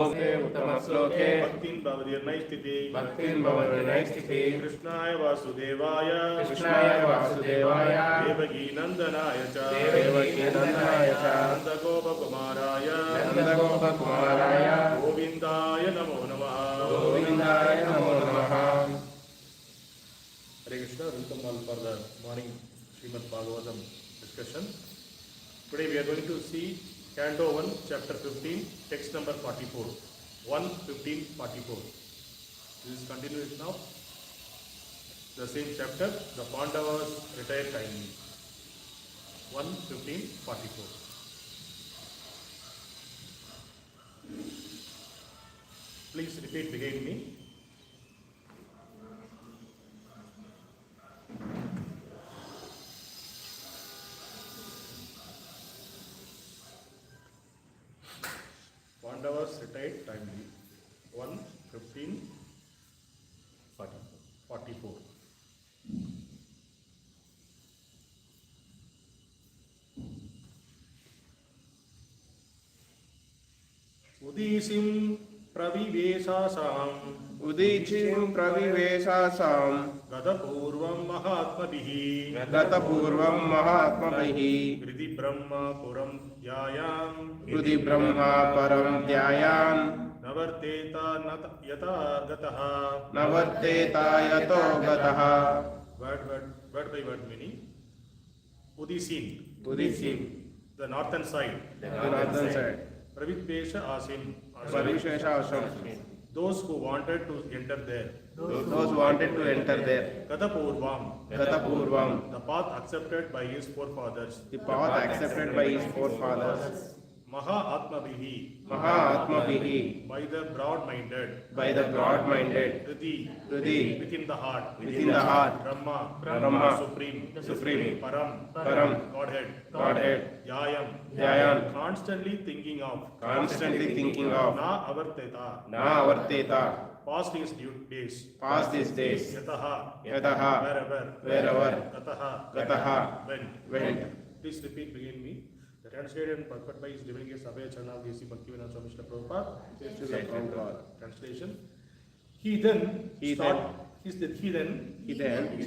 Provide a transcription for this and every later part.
उत्तमश्लोके भक्तिं भवदीर्णैस्थिति कृष्णाय वासुदेवाय देवकीनन्दनाय च नन्दगोपकुमाराय गोविन्दाय नमो नमः. Hare Krishna. Welcome all for the morning Srimad Bhagavatam discussion. Today we are going to see Canto 1, Chapter 15, text number 44. 1:15:44. This is continuous now. The same chapter, the Pandavas retire timely. 1:15:44. Please repeat behind me. Pandavas retired timely. 1:15:44. Udishim pravivesasam Gadapurvam Mahatmabihi Kriti Brahma Puram Yayam Navarteta Yata Gataha. Word by word meaning. Udisin, the northern side. Pravivesha Asim, those who wanted to enter there. Gadapurvam, the path accepted by his forefathers. Mahatmabihi, by the broad-minded. Kriti, within the heart. Brahma, supreme. Param, Godhead. Yayam, constantly thinking of. Na avarteta, past his days. Yataha, wherever. Gataha, went. Please repeat begin me. The translated and purport by his Divine Grace Abhay Charana of D.C. Bhaktivedanta Swami Srila Prabhupada. Translation. He then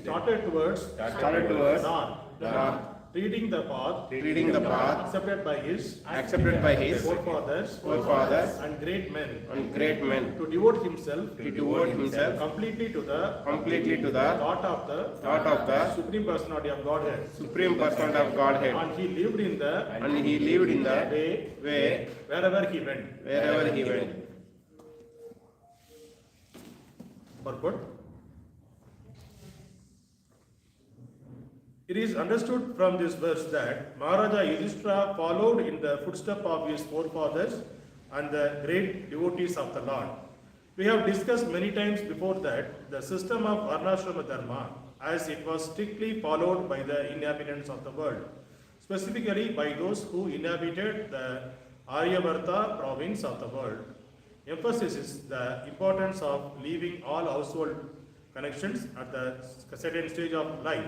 started towards north, reading the path accepted by his forefathers and great men to devote himself completely to the thought of the Supreme Personality of Godhead. And he lived in the way wherever he went. Purport. It is understood from this verse that Maharaja Yudhishthira followed in the footsteps of his forefathers and the great devotees of the Lord. We have discussed many times before that the system of Varnashrama Dharma, as it was strictly followed by the inhabitants of the world, specifically by those who inhabited the Aryavarta province of the world, emphasizes the importance of leaving all household connections at the certain stage of life.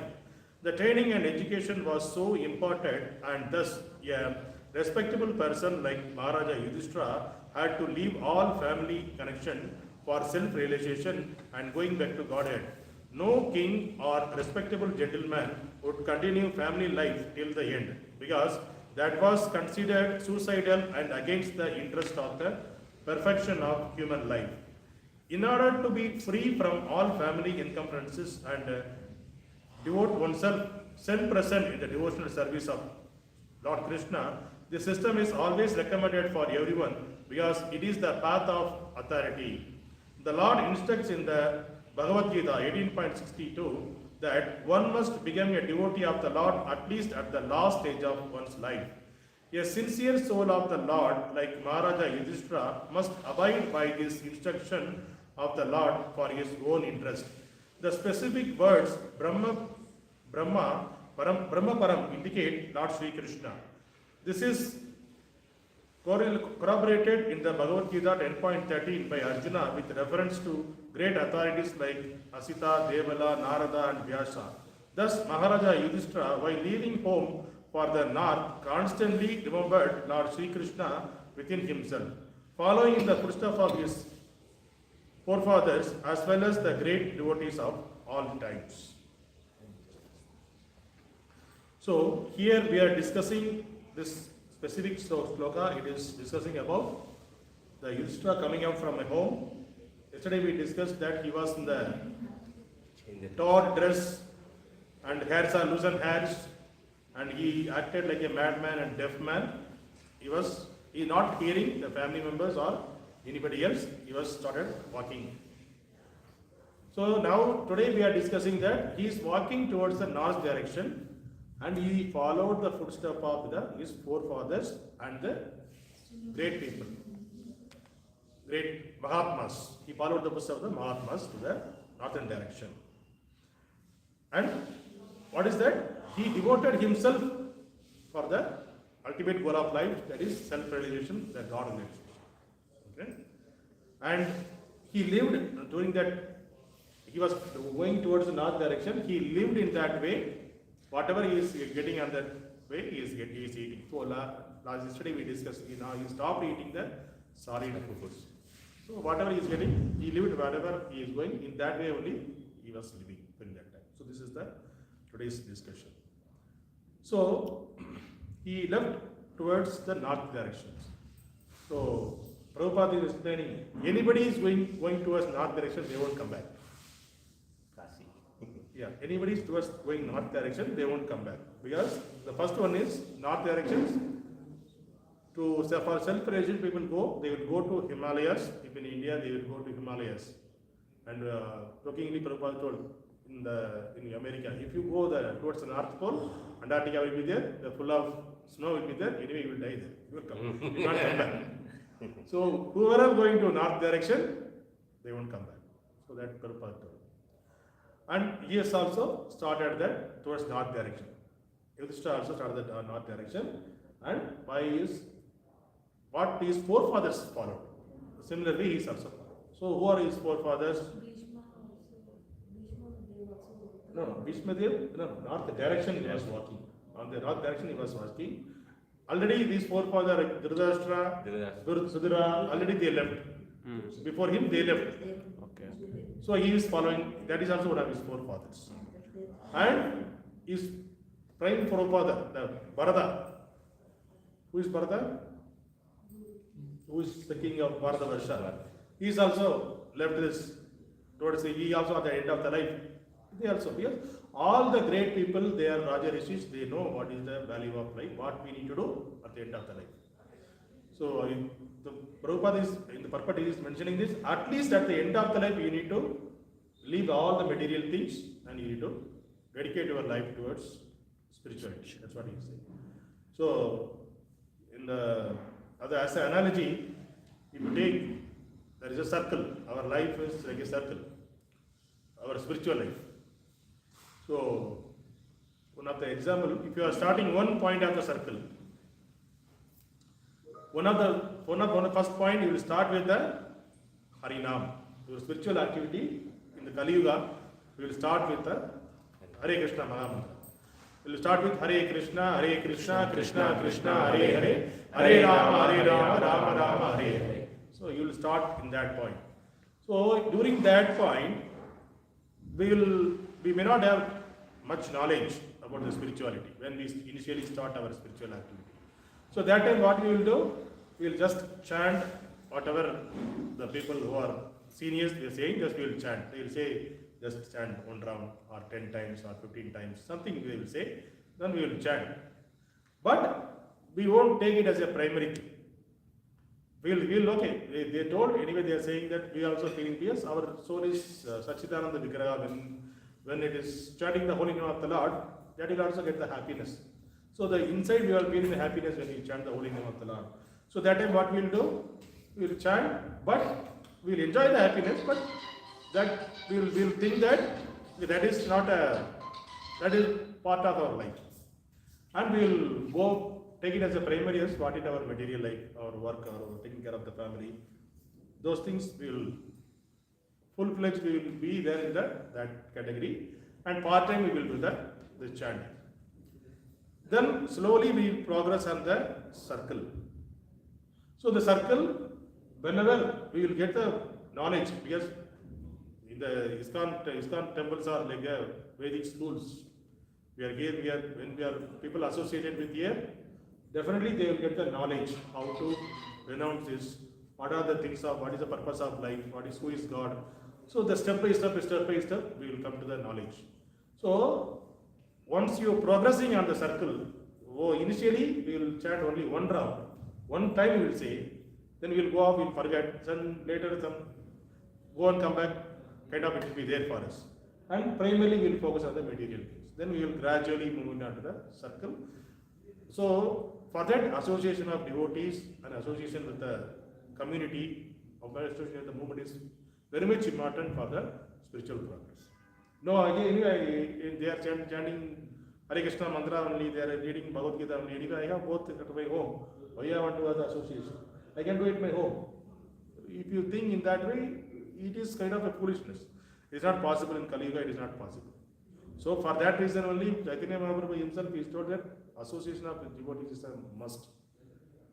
The training and education was so important, and thus a respectable person like Maharaja Yudhishthira had to leave all family connection for self-realization and going back to Godhead. No king or respectable gentleman would continue family life till the end, because that was considered suicidal and against the interest of the perfection of human life. In order to be free from all family encumbrances and devote oneself self-present in the devotional service of Lord Krishna, the system is always recommended for everyone because it is the path of authority. The Lord instructs in the Bhagavad Gita 18.62 that one must become a devotee of the Lord at least at the last stage of one's life. A sincere soul of the Lord, like Maharaja Yudhishthira, must abide by this instruction of the Lord for his own interest. The specific words Brahma Param indicate Lord Sri Krishna. This is corroborated in the Bhagavad Gita 10.13 by Arjuna with reference to great authorities like Asita, Devala, Narada and Vyasa. Thus, Maharaja Yudhishthira, while leaving home for the north, constantly remembered Lord Sri Krishna within himself. following in the footsteps of his forefathers as well as the great devotees of all times. So here we are discussing this specific sloka. It is discussing about the Yudhishthira coming out from a home. Yesterday we discussed that he was in the torn dress and hairs are loosened hairs, and he acted like a madman and deaf man. He not hearing the family members or anybody else. He was started walking. So now today we are discussing that he is walking towards the north direction, and he followed the footsteps of his forefathers and the great people, great Mahatmas. He followed the footsteps of the Mahatmas to the northern direction. And what is that? He devoted himself for the ultimate goal of life, that is self-realization, the God realization. Okay? And he lived during that, he was going towards the north direction, he lived in that way. Whatever he is getting on that way, he is eating. So last yesterday we discussed, he stopped eating the solid foods. So whatever he is getting, he lived whatever he is going, in that way only he was living during that time. So this is the today's discussion. So he left towards the north direction. So Prabhupada is explaining, anybody is going towards north direction, they won't come back. Yeah, anybody is towards going north direction, they won't come back. Because the first one is north directions. For self-realization, people go, they will go to Himalayas. If in India, they will go to Himalayas. And jokingly, Prabhupada told in America, if you go towards the North Pole, Antarctica will be there, the full of snow will be there, anyway you will die there. You will come. You can't come back. So whoever are going to north direction, they won't come back. So that Prabhupada told. And he has also started that towards north direction. Yudhishthira also started the north direction, and by what his forefathers followed. Similarly, he is also followed. So who are his forefathers? No, Bhishmadev, north direction he was walking. On the north direction he was walking. Already these forefathers, Dhritarashtra, Sudhira, already they left. Before him, they left. Okay. So he is following, that is also one of his forefathers. And his prime forefather, the Bharata. Who is Bharata? Who is the king of Bharatavarsha? He is also left this towards he also at the end of the life. They also, because all the great people, they are Raja Rishis, they know what is the value of life, what we need to do at the end of the life. So the Prabhupada is, in the purport, he is mentioning this, at least at the end of the life, you need to leave all the material things and you need to dedicate your life towards spirituality. That's what he is saying. So, as an analogy, if you take, there is a circle, our life is like a circle, our spiritual life. So, one of the example, if you are starting one point of the circle, one of the first point you will start with the Harinam. Your spiritual activity in the Kali Yuga, you will start with the Hare Krishna Mahamantra. You will start with Hare Krishna, Krishna Krishna, Hare Hare, Hare Rama, Rama Rama, Hare Hare. So you will start in that point. So during that point, we may not have much knowledge about the spirituality when we initially start our spiritual activity. So that time what we will do, we will just chant whatever the people who are seniors they are saying, just we will chant. They will say, just chant one round or 10 times or 15 times, something they will say, then we will chant. But we won't take it as a primary thing. We'll okay, they told, anyway they are saying that we are also feeling peace, our soul is Sachidananda Vigraha, when it is chanting the holy name of the Lord, that will also get the happiness. So the inside we are feeling the happiness when we chant the holy name of the Lord. So that time what we will do, we will chant, but we will enjoy the happiness, but that we will think that is not that is part of our life. And we will go take it as a primary as what is our material life, our work, or taking care of the family. Those things we will full-fledged we will be there in that category, and part-time we will do the chanting. Then slowly we progress on the circle. So the circle, whenever we will get the knowledge, because in the ISKCON temples are like Vedic schools. When we are people associated with here, definitely they will get the knowledge how to renounce this, what are the things of, what is the purpose of life, who is God. So the step by step, we will come to the knowledge. So once you are progressing on the circle, initially we will chant only one round, one time we will say, then we will go off, we will forget, then later some go and come back, kind of it will be there for us. And primarily we will focus on the material things. Then we will gradually move into the circle. So for that, association of devotees and association with the community, association with the movement is very much important for the spiritual progress. No, anyway, they are chanting Hare Krishna mantra only, they are reading Bhagavad Gita only. Anyway, I have both at my home. Why I want to have the association? I can do it at my home. If you think in that way, it is kind of a foolishness. It is not possible in Kali Yuga, it is not possible. So for that reason only, Chaitanya Mahaprabhu himself is told that association of devotees is a must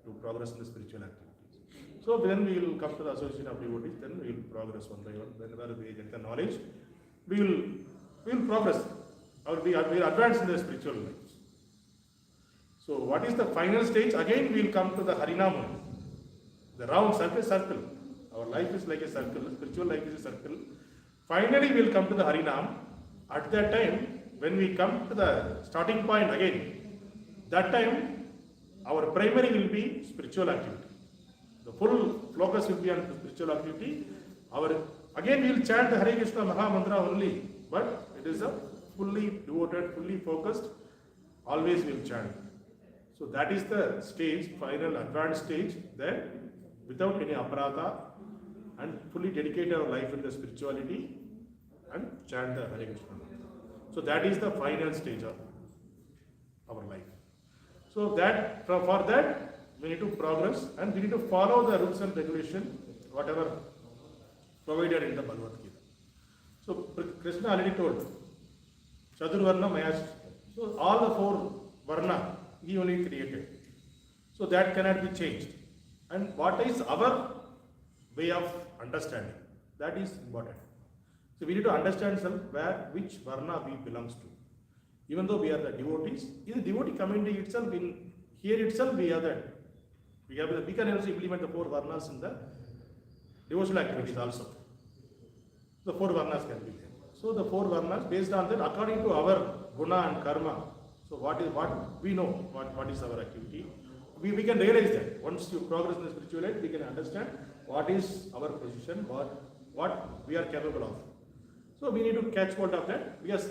to progress in the spiritual activities. So when we will come to the association of devotees, then we will progress one by one. Whenever we get the knowledge, we will progress. We will advance in the spiritual life. So what is the final stage? Again we will come to the Harinam. The round circle. Our life is like a circle, spiritual life is a circle. Finally we will come to the Harinam. At that time, when we come to the starting point again, that time our primary will be spiritual activity. The full focus will be on spiritual activity. Again we will chant the Hare Krishna Maha Mantra only, but it is a fully devoted, fully focused, always we will chant. So that is the stage, final advanced stage, that without any aparatha and fully dedicate our life in the spirituality and chant the Hare Krishna. So that is the final stage of our life. So that for that we need to progress and we need to follow the rules and regulation, whatever provided in the Bhagavad Gita. So Krishna already told, Chaturvarna Mayas. So all the four varna he only created. So that cannot be changed. And what is our way of understanding? That is important. So we need to understand which varna we belongs to. Even though we are the devotees, in the devotee community itself, in here itself we are that. We can also implement the four varnas in the devotional activities also. The four varnas can be there. So the four varnas, based on that, according to our guna and karma, so what we know, what is our activity, we can realize that. Once you progress in the spiritual life, we can understand what is our position, what we are capable of. So we need to catch hold of that, because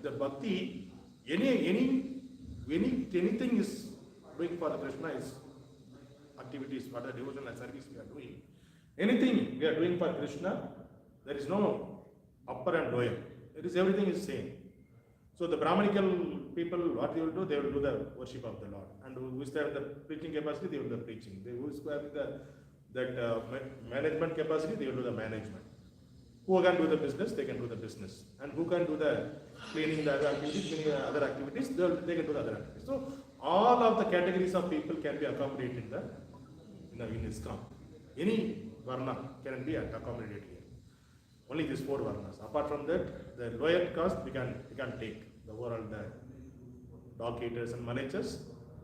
the bhakti, anything is doing for the Krishna is activities, for the devotional service we are doing. Anything we are doing for Krishna, there is no upper and lower. Everything is same. So the Brahmanical people, what they will do the worship of the Lord. And who is there the preaching capacity, they will do the preaching. Who is having that management capacity, they will do the management. Who can do the business, they can do the business. And who can do the cleaning the other activities, they can do the other activities. So all of the categories of people can be accommodated in ISKCON. Any varna can be accommodated here. Only these four varnas. Apart from that, the lower caste we can take the overall the dog eaters and managers.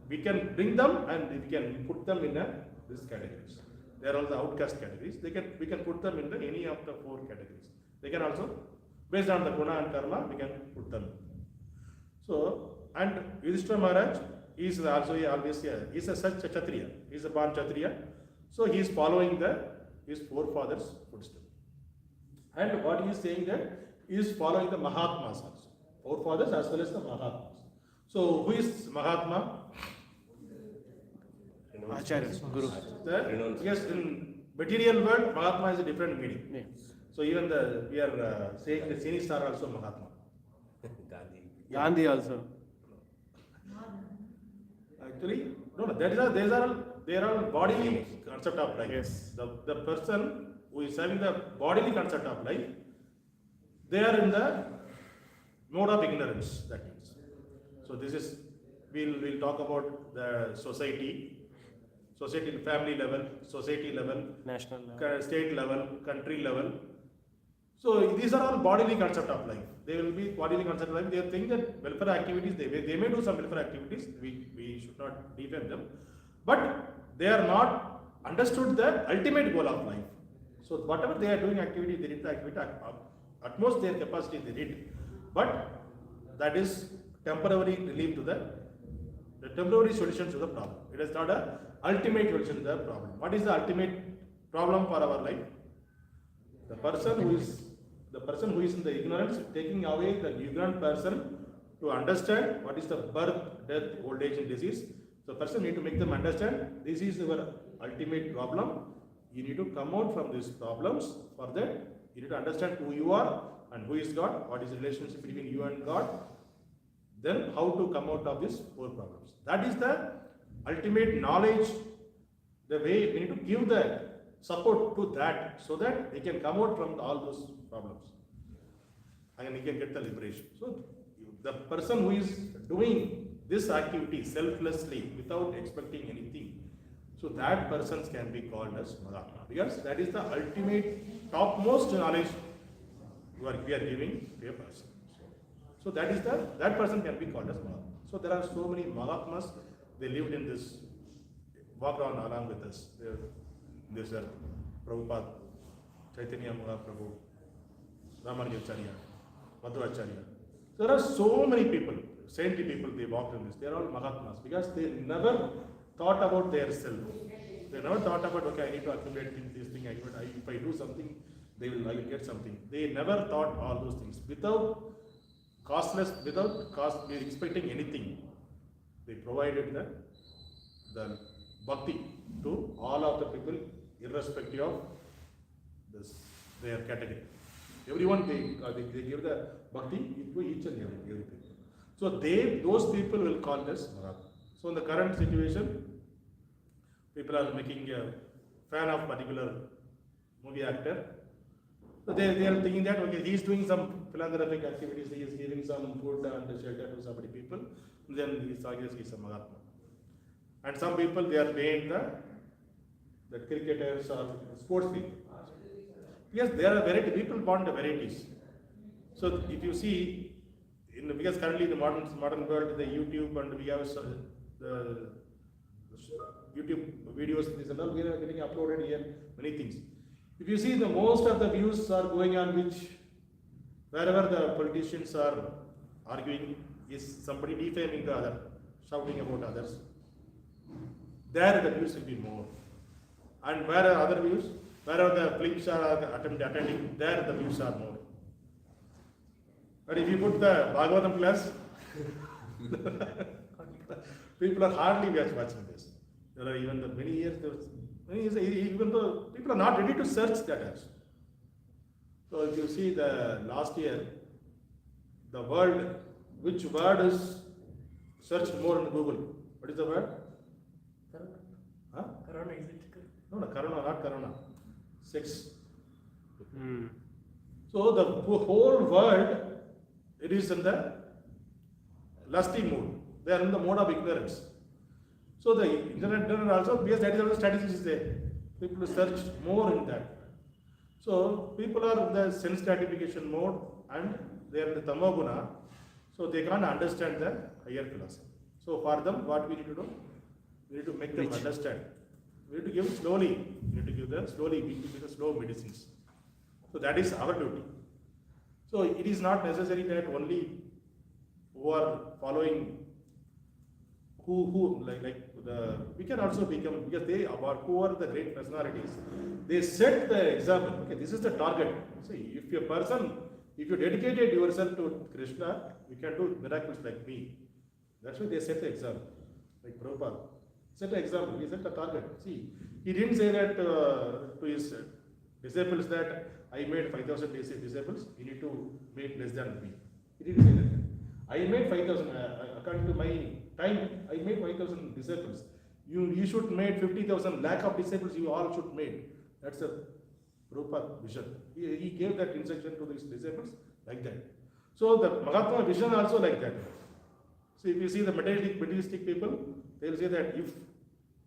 We can bring them and we can put them in these categories. They are all the outcast categories. We can put them in any of the four categories. They can also, based on the guna and karma, we can put them. So, and Yudhishthira Maharaj is also he's a such a Kshatriya. He is a born Kshatriya. So he is following his forefathers' footsteps. And what he is saying that he is following the Mahatmas also. Forefathers as well as the Mahatmas. So who is Mahatma? Acharya, Guru. Yes, in material world, Mahatma is a different meaning. Yes. So even we are saying the Cine star also Mahatma. Gandhi also. Actually, no. They are all bodily concept of life. Yes. The person who is having the bodily concept of life, they are in the mode of ignorance. That means. So this is we'll talk about the society. society, family level, society level, National level. state level, country level. So these are all bodily concept of life. They will be bodily concept of life. They think that welfare activities, they may do some welfare activities, we should not defend them, but they are not understood the ultimate goal of life. So whatever they are doing activity, they did the activity, at most their capacity they did. But that is temporary relief to the temporary solution to the problem. It is not a ultimate solution to the problem. What is the ultimate problem for our life? The person who is in the ignorance, taking away the ignorant person to understand what is the birth, death, old age and disease. So person need to make them understand this is our ultimate problem. You need to come out from these problems. For that, you need to understand who you are and who is God, what is the relationship between you and God, then how to come out of these four problems. That is the ultimate knowledge, the way we need to give the support to that so that they can come out from all those problems and he can get the liberation. So the person who is doing this activity selflessly without expecting anything, so that person can be called as Mahatma, because that is the ultimate topmost knowledge we are giving to a person. So that is that person can be called as Mahatma. So there are so many Mahatmas, they lived in this, walked on along with us. These are Prabhupada, Chaitanya Mahaprabhu, Ramanujacharya, Madhvacharya. There are so many people, saintly people, they walked in this. They are all Mahatmas because they never thought about their self. They never thought about, okay, I need to accumulate this thing, if I do something, I will get something. They never thought all those things. Without expecting anything, they provided the bhakti to all of the people, irrespective of their category. Everyone, they give the bhakti to each and every people. So those people will call us Mahatma. So in the current situation, people are making a fan of particular movie actor. So they are thinking that, okay, he is doing some philanthropic activities, he is giving some food and shelter to some people, then he is a Mahatma. And some people, they are paying the cricketers or sports people. Yes, there are variety, people want the varieties. So if you see, because currently in the modern world, the YouTube and we have the YouTube videos, these and all, we are getting uploaded here, many things. If you see, the most of the views are going on wherever the politicians are arguing, is somebody defaming the other, shouting about others. There the views will be more. And where are other views? Wherever the films are attending, there the views are more. But if you put the Bhagavatam class, people are hardly watching this. There are even many years, even though people are not ready to search that as. So if you see the last year, the word, which word is searched more in Google? What is the word? Corona. Huh? Corona, is it? No, Corona, not Corona. Sex. Hmm. So the whole world, it is in the lusty mood. They are in the mode of ignorance. So the internet also, because that is also statistics is there. People search more in that. So people are in the sense gratification mode and they are in the tamoguna. So they can't understand the higher philosophy. So for them, what we need to do? We need to make them understand. We need to give slowly. We need to give them slowly. We need to give the slow medicines. So that is our duty. So it is not necessary that only who are following, we can also become, because who are the great personalities, they set the example. Okay, this is the target. See, if you dedicated yourself to Krishna, you can do miracles like me. That's why they set the example. Like Prabhupada set the example. He set the target. See, he didn't say that to his disciples that I made 5,000 disciples, you need to make less than me. He didn't say that. I made 5,000, according to my time, I made 5,000 disciples. You should make 50,000 lakh of disciples, you all should make. That's a Prabhupada vision. He gave that instruction to his disciples like that. So the Mahatma vision also like that. So if you see the materialistic people, they will say that if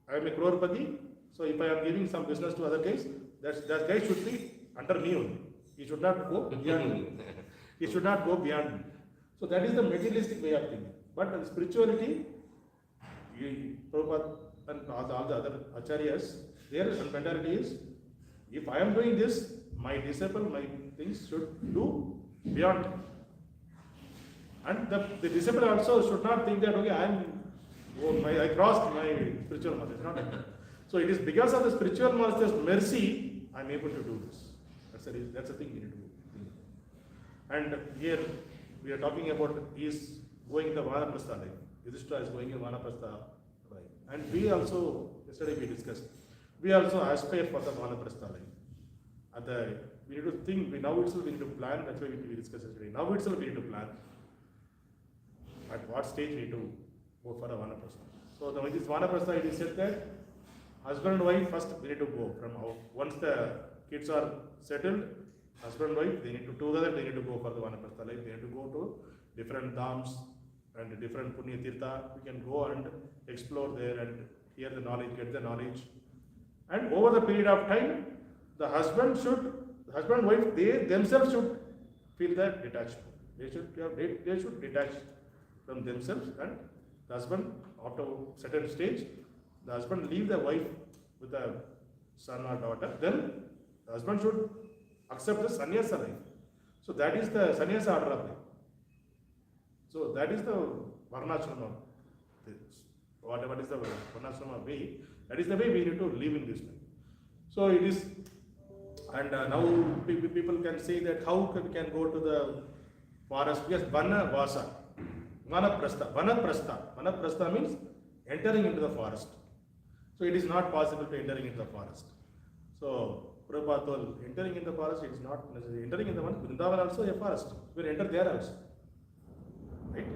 I am a crorepati, so if I am giving some business to other guys, that guy should be under me only. He should not go beyond me. He should not go beyond me. So that is the materialistic way of thinking. But in spirituality, Prabhupada and all the other acharyas, their mentality is, if I am doing this, my disciple, my things should do beyond. And the disciple also should not think that, okay, I crossed my spiritual master. It's not like that. So it is because of the spiritual master's mercy, I am able to do this. That's the thing we need to think. And here we are talking about he is going the Vanaprastha life. Yudhishthira is going in Vanaprastha life. And we also, yesterday we discussed, we also aspire for the Vanaprastha life. And we need to think, now itself we need to plan, that's why we discussed yesterday. Now itself we need to plan at what stage we need to go for a Vanaprastha. So with this Vanaprastha, it is said that husband and wife first we need to go from out. Once the kids are settled, husband and wife, they need to together, they need to go for the Vanaprastha life. They need to go to different dhams and different Punya Tirtha. We can go and explore there and hear the knowledge, get the knowledge. And over the period of time, the husband and wife, they themselves should feel that detachment. They should detach from themselves, and the husband, after a certain stage, the husband leave the wife with a son or daughter, then the husband should accept the sannyasa life. So that is the sannyasa order of life. So that is the varnashrama. What is the varnashrama way? That is the way we need to live in this life. So it is, and now people can say that how we can go to the forest? Yes, vana vasa. Vanaprastha means entering into the forest. So it is not possible to entering into the forest. So Prabhupada told, entering in the forest, it is not necessary. Entering in the one, Vrindavan also a forest. We will enter there also. Right?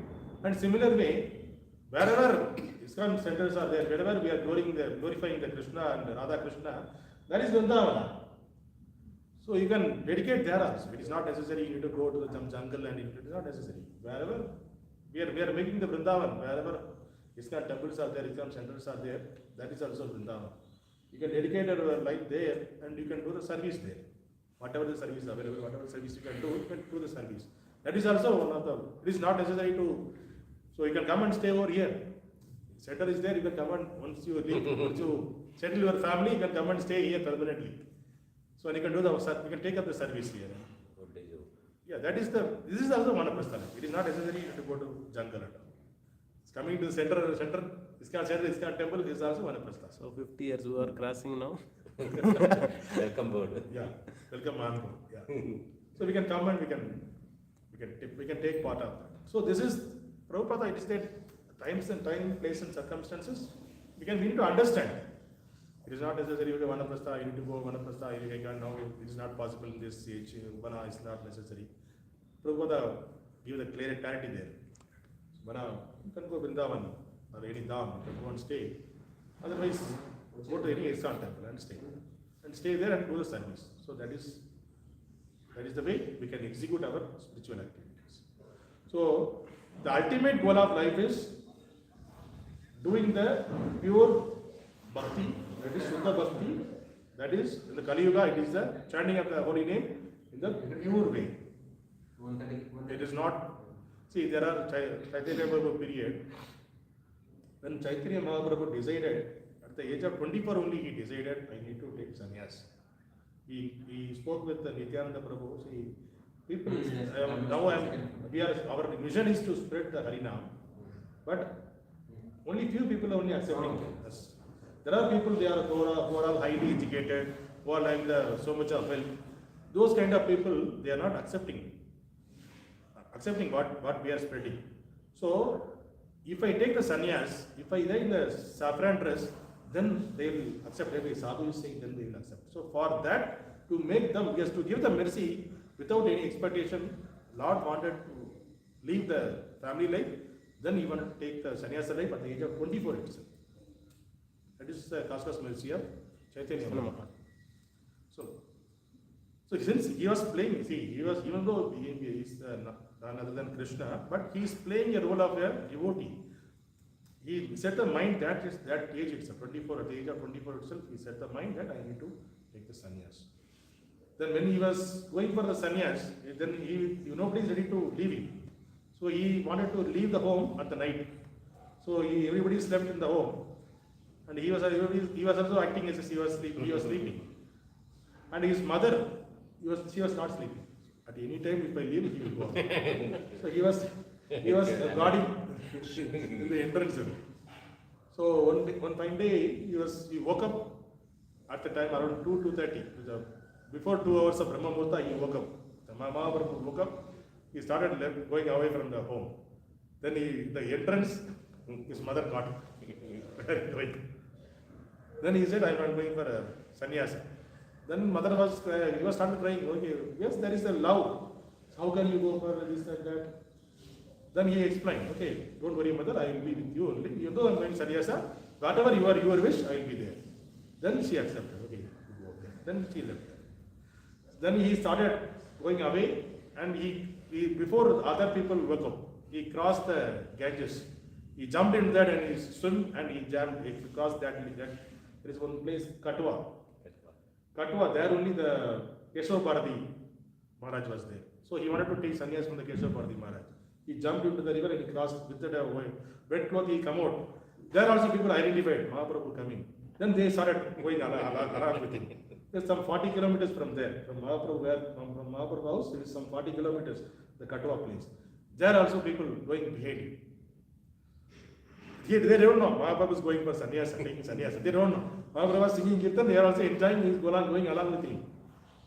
And similar way, wherever ISKCON centers are there, wherever we are glorifying the Krishna and Radha Krishna, that is Vrindavana. So you can dedicate there also. It is not necessary you need to go to the jungle, and it is not necessary. Wherever we are making the Vrindavan, wherever ISKCON temples are there, ISKCON centers are there, that is also Vrindavan. You can dedicate your life there and you can do the service there. Whatever the service available, whatever service you can do the service. That is also one of the, it is not necessary to, so you can come and stay over here. Center is there, you can come and, once you leave, once you settle your family, you can come and stay here permanently. So you can do you can take up the service here. Yeah, this is also Vanaprastha. It is not necessary to go to jungle at all. It's coming to the center, ISKCON temple is also Vanaprastha. So 50 years we are crossing now. Welcome board. Yeah, welcome on board. Yeah. So we can come and we can take part of that. So this is Prabhupada. It is that time, place, and circumstances. We need to understand. It is not necessary to Vanaprastha. You need to go Vanaprastha. Now it is not possible in this age. Vana is not necessary. Prabhupada give the clarity there. Vana, you can go Vrindavan or any dham. You can go and stay. Otherwise, go to any ISKCON temple and stay. And stay there and do the service. So that is the way we can execute our spiritual activities. So the ultimate goal of life is doing the pure bhakti, that is Shuddha Bhakti, that is in the Kali Yuga, it is the chanting of the holy name in the pure way. It is not, see, there are Chaitanya Mahaprabhu period, when Chaitanya Mahaprabhu decided, at the age of 24 only he decided, I need to take sannyas. He spoke with Nityananda Prabhu, see, people, our mission is to spread the Harinam, but only few people are only accepting us. There are people, they are who are all highly educated, who are having so much of wealth. Those kind of people, they are not accepting what we are spreading. So, if I take the sannyas, if I wear the saffron dress, then they will accept. Every sadhu is saying, then they will accept. So, for that, to make them, yes, to give them mercy without any expectation, Lord wanted to leave the family life, then he wanted to take the sannyasa life at the age of 24 itself. That is the cosmos mercy of Chaitanya Mahaprabhu. So since he was playing, see, even though he is none other than Krishna, but he is playing a role of a devotee. he set the mind that is that age itself, 24, at the age of 24 itself, he set the mind that I need to take the sannyas. Then when he was going for the sannyas, then nobody is ready to leave him. So he wanted to leave the home at the night. So everybody slept in the home. And he was also acting as if he was sleeping. And his mother, she was not sleeping. At any time, if I leave, he will go out. So he was guarding the entrance. So one fine day, he woke up at the time around 2:30. Before 2 hours of Brahma Muhurta, he woke up. The Mahaprabhu woke up. He started going away from the home. Then the entrance, his mother caught him. Then he said, I am not going for a sannyasa. Then mother he started crying. Okay, yes, there is a love. How can you go for this and that? Then he explained, okay, don't worry, mother, I will be with you only. You know I am going sannyasa. Whatever your wish, I will be there. Then she accepted. Okay, go there. Then she left. Then he started going away, and he before other people woke up, he crossed the Ganges. He jumped in that and he swam and he jumped. He crossed that. There is one place, Katwa. There only the Keshav Bharati Maharaj was there. So he wanted to take sannyas from the Keshav Bharati Maharaj. He jumped into the river and he crossed with that wet cloth. He come out. There also people identified Mahaprabhu coming. Then they started going along with him. There's some 40 kilometers from there, from Mahaprabhu house. There is some 40 kilometers, the Katwa place. There also people going behind him. They don't know Mahaprabhu is going for sannyasa, taking sannyasa. They don't know. Mahaprabhu was singing kirtan. They are also enjoying. He is going along with him.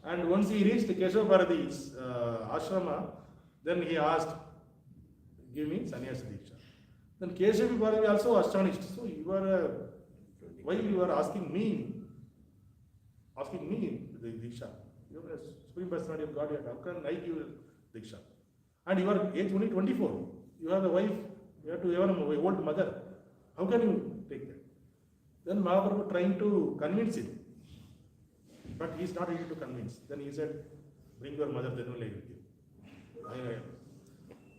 And once he reached Keshav Bharati's ashrama, then he asked, "Give me sannyasa diksha." Then Keshav Bharati also astonished. So why you are asking me the diksha? You are a supreme personality of God. How can I give diksha? And you are age only 24. You have a wife. You have an old mother. How can you take that? Then Mahaprabhu trying to convince him. But he is not able to convince. Then he said, bring your mother, then only I will give.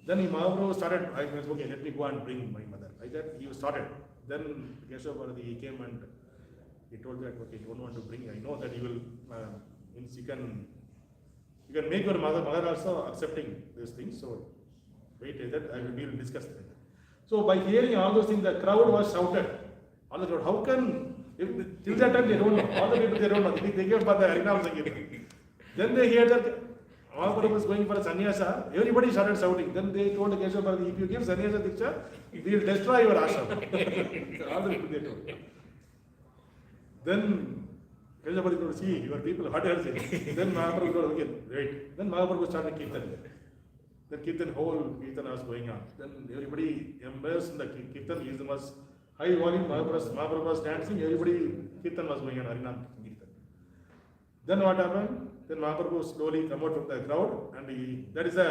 Then Mahaprabhu started, I said, okay, let me go and bring my mother. Like that, he started. Then Keshav Bharati, he came and he told that, okay, you don't want to bring, I know that you will, means you can make your mother also accepting these things. So wait, we will discuss that. So by hearing all those things, the crowd was shouted. All the crowd, how can, till that time they don't know. All the people they don't know. They came for the Harinam Sankirtan. Then they hear that Mahaprabhu was going for a sannyasa. Everybody started shouting. Then they told Keshav Bharati, if you give sannyasa diksha, we will destroy your ashram. All the people they told. Then Keshav Bharati told, see, your people, what are saying? Then Mahaprabhu told, okay, wait. Then Mahaprabhu started kirtan. Then whole kirtan was going on. Then everybody immersed in the kirtan. He was high volume. Mahaprabhu was dancing. Everybody kirtan was going on. Harinam kirtan. Then what happened? Then Mahaprabhu slowly come out from the crowd, and there is a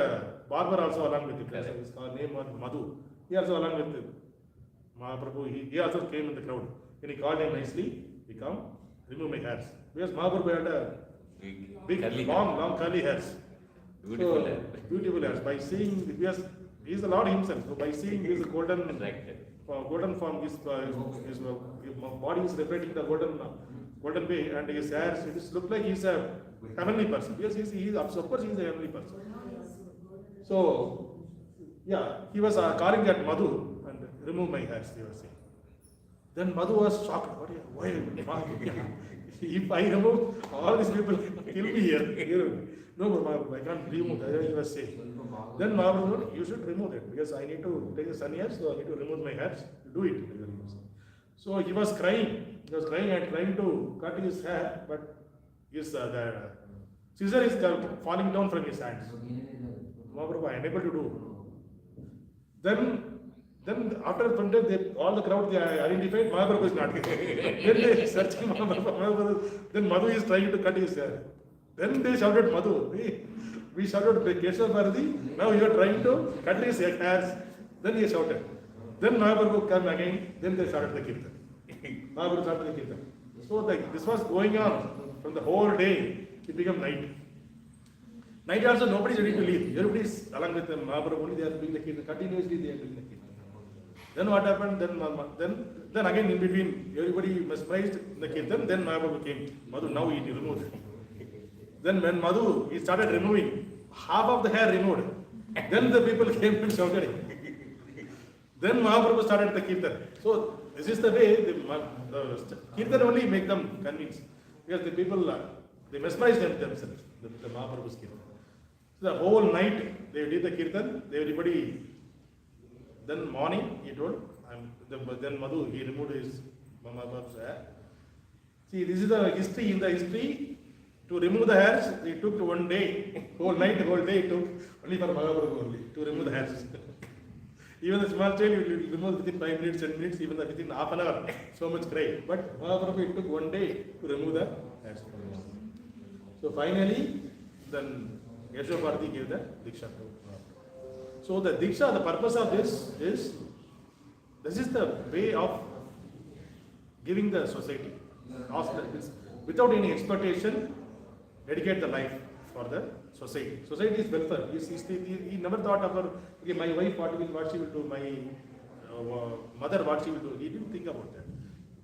barber also along with him. His name was Madhu. He also along with him. Mahaprabhu. He also came in the crowd. When he called him nicely, he come, remove my hairs. Because Mahaprabhu had a big, long curly hairs. Beautiful hair. Beautiful hairs. By seeing, because he is the Lord himself. So by seeing his golden form, his body is reflecting the golden way, and his hairs, it looks like he is a heavenly person. Yes, of course he is a heavenly person. So, yeah, he was calling that Madhu and remove my hairs, he was saying. Then Madhu was shocked. Why? If I remove, all these people kill me here. No, Mahaprabhu, I can't remove that. He was saying. Then Mahaprabhu said, you should remove it because I need to take the sannyas, so I need to remove my hairs. Do it. So he was crying. He was crying and trying to cut his hair, but the scissor is falling down from his hands. Mahaprabhu, I am unable to do. Then after some time, all the crowd they identified Mahaprabhu is not there. Then they searching Mahaprabhu. Then Madhu is trying to cut his hair. Then they shouted, Madhu. We shouted, Keshav Bharati. Now you are trying to cut his hairs. Then he shouted. Then Mahaprabhu came again. Then they started the kirtan. Mahaprabhu started the kirtan. So this was going on from the whole day. It became night. Night also nobody is ready to leave. Everybody is along with Mahaprabhu. Only they are doing the kirtan. Continuously they are doing the kirtan. Then what happened? Then again in between, everybody mesmerized in the kirtan. Then Mahaprabhu came. Madhu, now he removed. Then when Madhu, he started removing, half of the hair removed. Then the people came and shouted. Then Mahaprabhu started the kirtan. So this is the way the kirtan only make them convinced. Because the people, they mesmerized themselves, the Mahaprabhu's kirtan. So the whole night they did the kirtan, everybody, then morning he told, then Madhu, he removed his Mahaprabhu's hair. See, this is the history. In the history, to remove the hairs, it took 1 day, whole day it took only for Mahaprabhu only, to remove the hairs. Even the small child, you will remove within 5 minutes, 10 minutes, even within half an hour, so much cry. But Mahaprabhu, it took 1 day to remove the hairs. So finally, then Yashoparthi gave the Diksha. So the Diksha, the purpose of this is the way of giving the society. Without any expectation, dedicate the life for the society. Society is welfare. He never thought about, okay, my wife, what she will do, my mother, what she will do. He didn't think about that.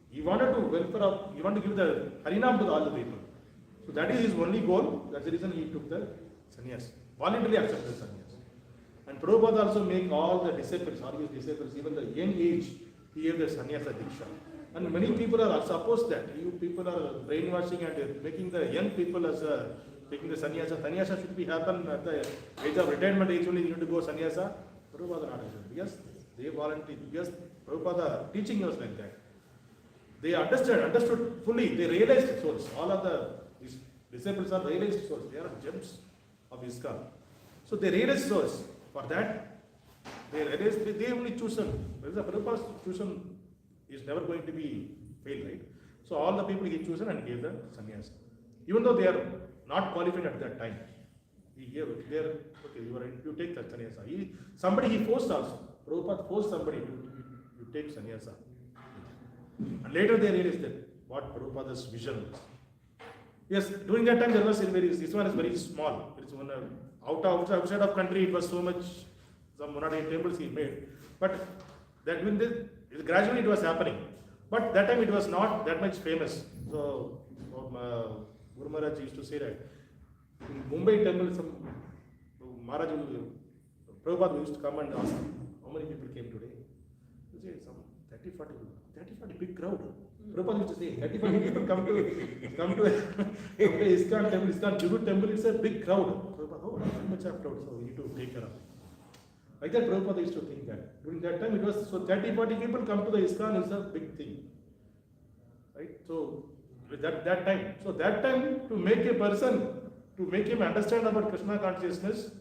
He wanted to welfare of, he wanted to give the Harinam to all the people. So that is his only goal. That's the reason he took the sannyas. Voluntarily accepted sannyas. And Prabhupada also make all the disciples, all his disciples, even the young age, he gave the sannyasa diksha. And many people are opposed that. You people are brainwashing and making the young people as taking the sannyasa. Sannyasa should be happen at the age of retirement age only. You need to go sannyasa. Prabhupada not accepted. Because they volunteered. Because Prabhupada teaching was like that. They understood fully. They realized souls. All of these disciples are realized souls. They are gems of ISKCON. So they realized souls. For that, they realized they only chosen. The Prabhupada's chosen is never going to be failed, right? So all the people he chosen and gave the sannyasa. Even though they are not qualified at that time, he gave their, okay, you take that sannyasa. Somebody he forced also. Prabhupada forced somebody to take sannyasa. And later they realized that what Prabhupada's vision was. Yes, during that time this one is very small. It's one outside of country. It was so much, some 108 tables he made. But that when gradually it was happening. But that time it was not that much famous. So Guru Maharaj used to say that in Mumbai temple, some Maharaj, Prabhupada used to come and ask how many people came today. He said some 30-40 big crowd. Prabhupada used to say 30-40 people come to ISKCON temple, ISKCON Tribute temple. It's a big crowd. Prabhupada, oh, not much of crowd, so we need to take care of it. Like that, Prabhupada used to think that. During that time, it was, so 30-40 people come to the ISKCON is a big thing. Right? So, with that time. So, that time, to make a person, to make him understand about Krishna consciousness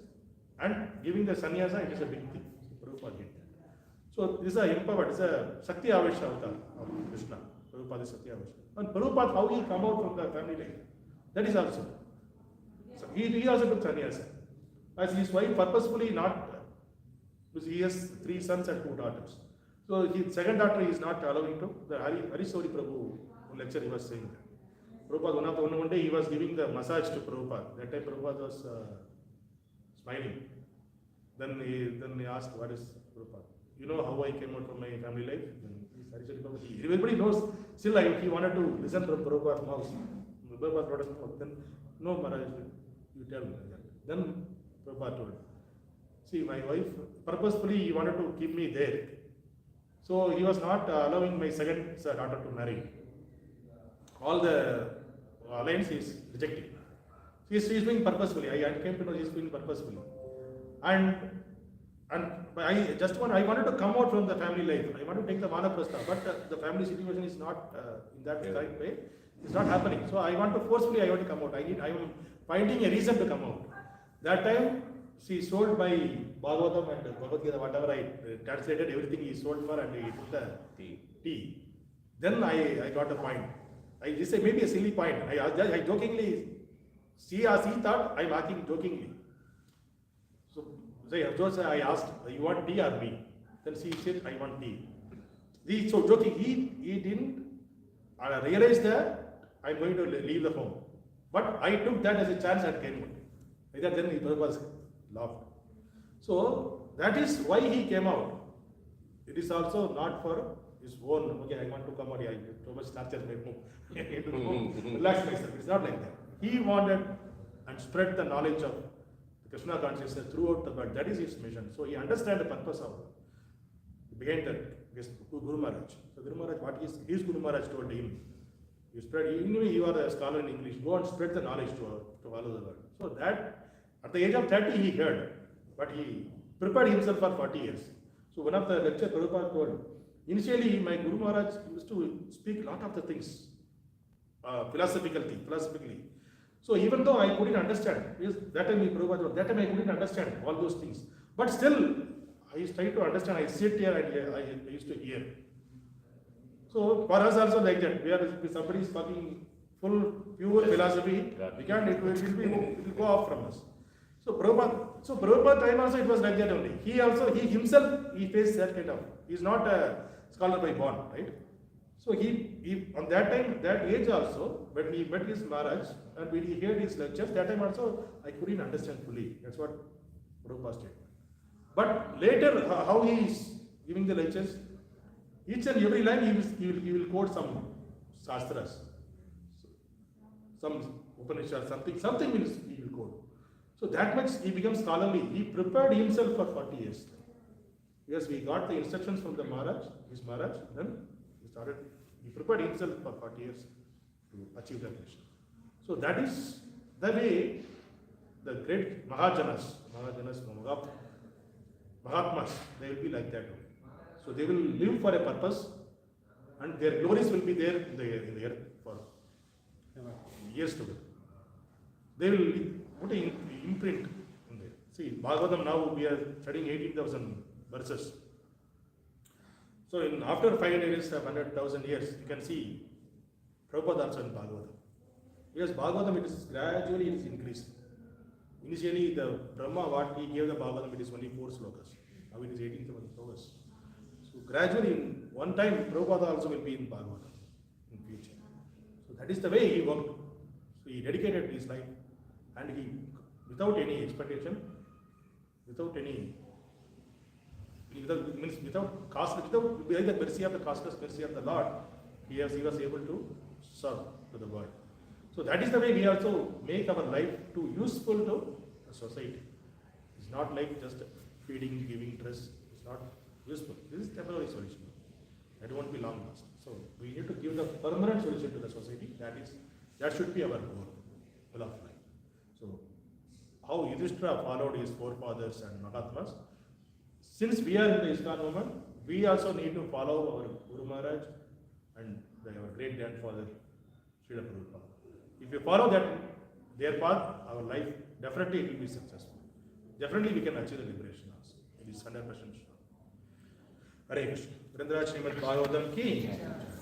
and giving the sannyasa, it is a big thing. So, Prabhupada did that. So, this is a empowered, this is a Sakti Avesha avatar of Krishna. Prabhupada is Sakti Avesha. And Prabhupada, how he come out from the family life, that is also. So, he also took sannyasa. As his wife purposefully not, because he has 3 sons and 2 daughters. So his second daughter is not allowing to. The Harisori Prabhu lecture he was saying that. Prabhupada, one day he was giving the massage to Prabhupada. That time Prabhupada was smiling. Then he asked, what is Prabhupada? You know how I came out from my family life? Then everybody knows. Still he wanted to listen from Prabhupada's mouth. Prabhupada brought his mouth. Then, no Maharaj, you tell me. Then Prabhupada told, see, my wife, purposefully he wanted to keep me there. So he was not allowing my second daughter to marry. All the alliance is rejecting. He is doing purposefully. I came to know he is doing purposefully. And I wanted to come out from the family life. I want to take the Vanaprastha, but the family situation is not in that right way. It's not happening. So I want to come out. I am finding a reason to come out. That time, she sold my Bhagavatam and Bhagavad Gita, whatever I translated, everything he sold for, and he took the tea. Then I got a point. This may be a silly point. I jokingly, she thought I am asking jokingly. So I asked, you want tea or me? Then she said, I want tea. So joking, he didn't realize that I am going to leave the home. But I took that as a chance and came out. Then he was laughed. So that is why he came out. It is also not for his own, okay, I want to come out here, too much torture may move. Relax myself. It's not like that. He wanted and spread the knowledge of the Krishna consciousness throughout the world. That is his mission. So he understands the purpose of behind that. Yes, Guru Maharaj. So Guru Maharaj, what his Guru Maharaj told him, you spread, anyway you are a scholar in English, go and spread the knowledge to all over the world. So that, at the age of 30 he heard, but he prepared himself for 40 years. So one of the lecture Prabhupada told, initially my Guru Maharaj used to speak a lot of the things, philosophically. So even though I couldn't understand, yes, that time I couldn't understand all those things. But still, I tried to understand, I sit here and I used to hear. So for us also like that, if somebody is talking full, pure philosophy, we can't, it will go off from us. So Prabhupada time also it was like that only. He himself faced that kind of, he is not a scholar by born, right? So he on that time, that age also, when he met his Maharaj and when he heard his lectures, that time also I couldn't understand fully. That's what Prabhupada stated. But later, how he is giving the lectures, each and every line he will quote some shastras, some Upanishad, something he will quote. So that much he becomes scholarly. He prepared himself for 40 years. Yes, we got the instructions from the Maharaj, his Maharaj, then he prepared himself for 40 years to achieve that mission. So that is the way the great Mahatmas, they will be like that. So they will live for a purpose and their glories will be there in the earth for years to come. They will put an imprint in there. See, Bhagavatam now we are studying 18,000 verses. So after 500 years, 100,000 years, you can see Prabhupada also in Bhagavatam. Because Bhagavatam it is gradually increasing. Initially the Brahma what he gave the Bhagavatam it is only 4 slokas. Now it is 18,000 slokas. So gradually in one time Prabhupada also will be in Bhagavatam in future. So that is the way he worked. So he dedicated his life and he without any expectation, without by the mercy of the costless mercy of the Lord, he was able to serve to the world. So that is the way we also make our life too useful to the society. It's not like just feeding, giving dress. It's not useful. This is temporary solution. That won't be long lasting. So we need to give the permanent solution to the society. That should be our goal of life. So how Yudhishthira followed his forefathers and Mahatmas. Since we are in the ISKCON movement, we also need to follow our Guru Maharaj and our great grandfather, Srila Prabhupada. If we follow their path, our life definitely will be successful. Definitely we can achieve the liberation also. It is 100% sure. Hare Krishna. Srimad Bhagavatam ki